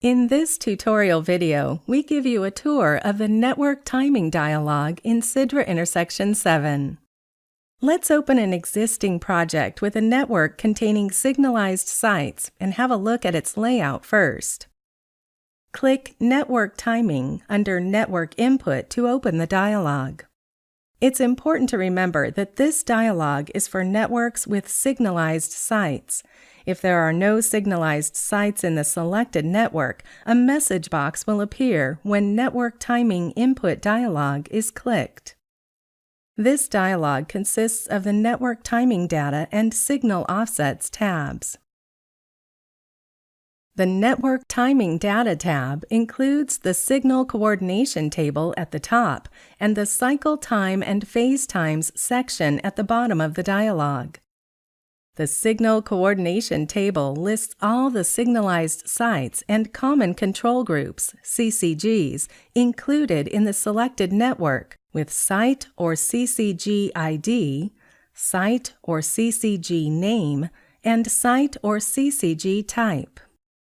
In this tutorial video, we give you a tour of the Network Timing Dialog in SIDRA Intersection 7. Let's open an existing project with a network containing signalized sites and have a look at its layout first. Click Network Timing under Network Input to open the dialog. It's important to remember that this dialog is for networks with signalized sites. If there are no signalized sites in the selected network, a message box will appear when Network Timing Input dialog is clicked. This dialog consists of the Network Timing Data and Signal Offsets tabs. The Network Timing Data tab includes the Signal Coordination table at the top and the Cycle Time and Phase Times section at the bottom of the dialog. The Signal Coordination table lists all the signalized sites and common control groups, CCGs, included in the selected network with site or CCG ID, site or CCG name, and site or CCG type.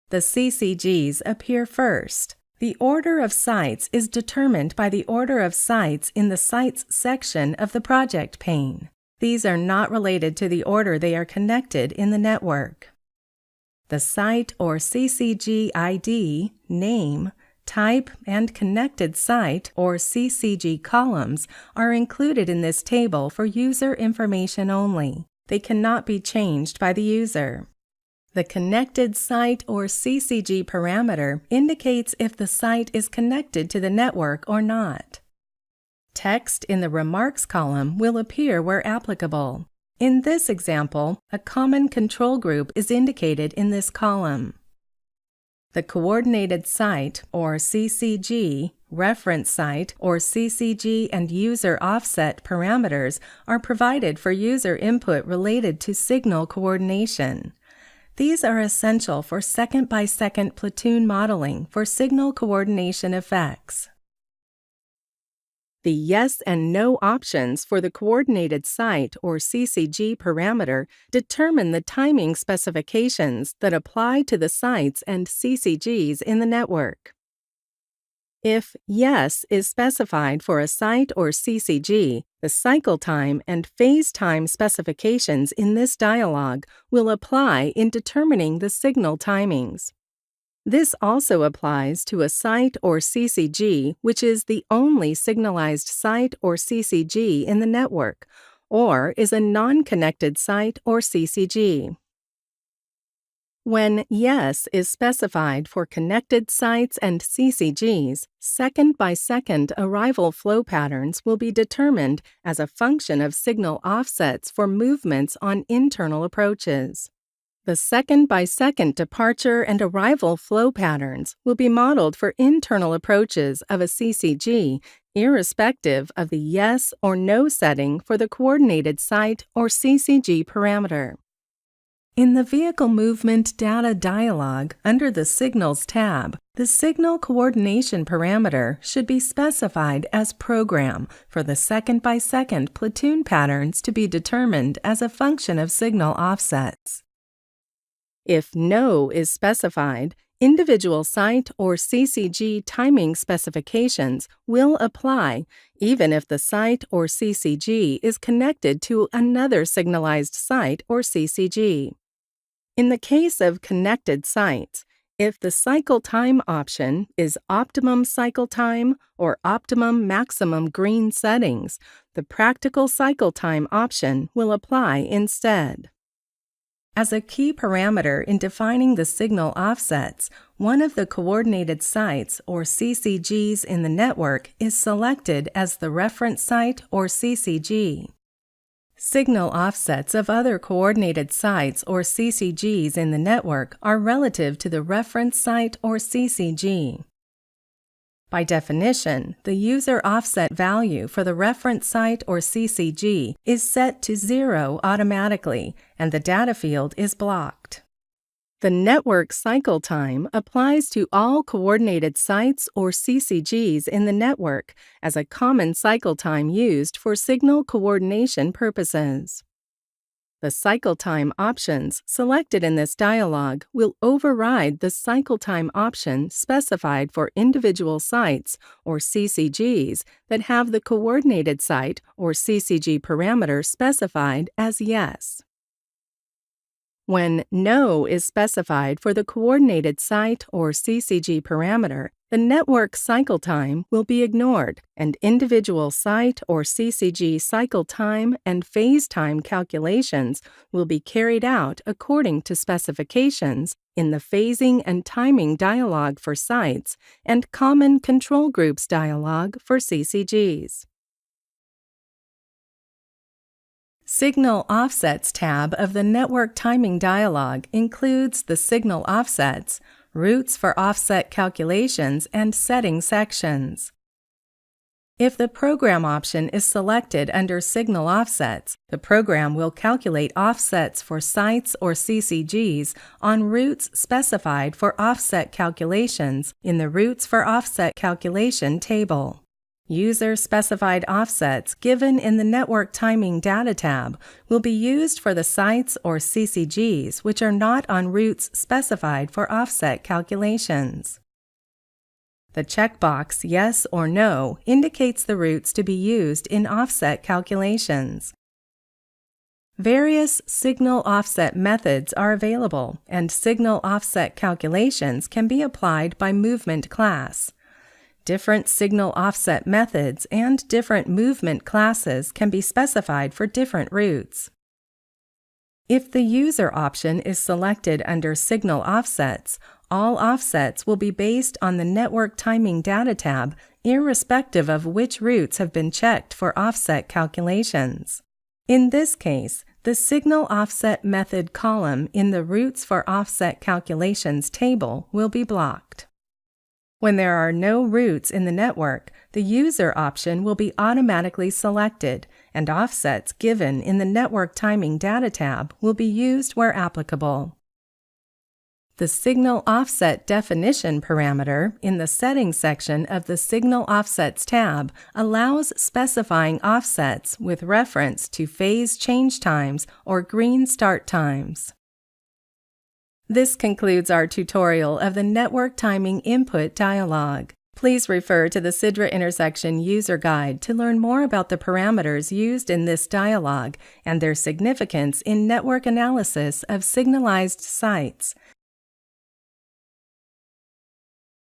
The CCGs appear first. The order of sites is determined by the order of sites in the Sites section of the project pane. These are not related to the order they are connected in the network. The site or CCG ID, name, type, and connected site or CCG columns are included in this table for user information only. They cannot be changed by the user. The connected site or CCG parameter indicates if the site is connected to the network or not. Text in the Remarks column will appear where applicable. In this example, a common control group is indicated in this column. The coordinated site or CCG, reference site or CCG, and user offset parameters are provided for user input related to signal coordination. These are essential for second-by-second platoon modeling for signal coordination effects. The yes and no options for the coordinated site or CCG parameter determine the timing specifications that apply to the sites and CCGs in the network. If yes is specified for a site or CCG, the cycle time and phase time specifications in this dialog will apply in determining the signal timings. This also applies to a site or CCG which is the only signalized site or CCG in the network, or is a non-connected site or CCG. When yes is specified for connected sites and CCGs, second-by-second arrival flow patterns will be determined as a function of signal offsets for movements on internal approaches. The second-by-second departure and arrival flow patterns will be modeled for internal approaches of a CCG, irrespective of the yes or no setting for the coordinated site or CCG parameter. In the Vehicle Movement Data dialog under the Signals tab, the Signal Coordination parameter should be specified as Program for the second-by-second platoon patterns to be determined as a function of signal offsets. If No is specified, individual site or CCG timing specifications will apply even if the site or CCG is connected to another signalized site or CCG. In the case of connected sites, if the cycle time option is optimum cycle time or optimum maximum green settings, the practical cycle time option will apply instead. As a key parameter in defining the signal offsets, one of the coordinated sites or CCGs in the network is selected as the reference site or CCG. Signal offsets of other coordinated sites or CCGs in the network are relative to the reference site or CCG. By definition, the user offset value for the reference site or CCG is set to 0 automatically, and the data field is blocked. The network cycle time applies to all coordinated sites or CCGs in the network as a common cycle time used for signal coordination purposes. The cycle time options selected in this dialog will override the cycle time option specified for individual sites or CCGs that have the coordinated site or CCG parameter specified as yes. When No is specified for the coordinated site or CCG parameter, the network cycle time will be ignored, and individual site or CCG cycle time and phase time calculations will be carried out according to specifications in the Phasing and Timing Dialog for sites and Common Control Groups Dialog for CCGs. Signal Offsets tab of the Network Timing Dialog includes the signal offsets, routes for offset calculations, and setting sections. If the program option is selected under Signal Offsets, the program will calculate offsets for sites or CCGs on routes specified for offset calculations in the Routes for Offset Calculation table. User-specified offsets given in the Network Timing Data tab will be used for the sites or CCGs which are not on routes specified for offset calculations. The checkbox Yes or No indicates the routes to be used in offset calculations. Various signal offset methods are available, and signal offset calculations can be applied by movement class. Different signal offset methods and different movement classes can be specified for different routes. If the user option is selected under Signal Offsets, all offsets will be based on the Network Timing Data tab, irrespective of which routes have been checked for offset calculations. In this case, the Signal Offset Method column in the Routes for Offset Calculations table will be blocked. When there are no routes in the network, the user option will be automatically selected, and offsets given in the Network Timing Data tab will be used where applicable. The Signal Offset Definition parameter in the Settings section of the Signal Offsets tab allows specifying offsets with reference to phase change times or green start times. This concludes our tutorial of the Network Timing Input Dialog. Please refer to the SIDRA Intersection User Guide to learn more about the parameters used in this dialog and their significance in network analysis of signalized sites.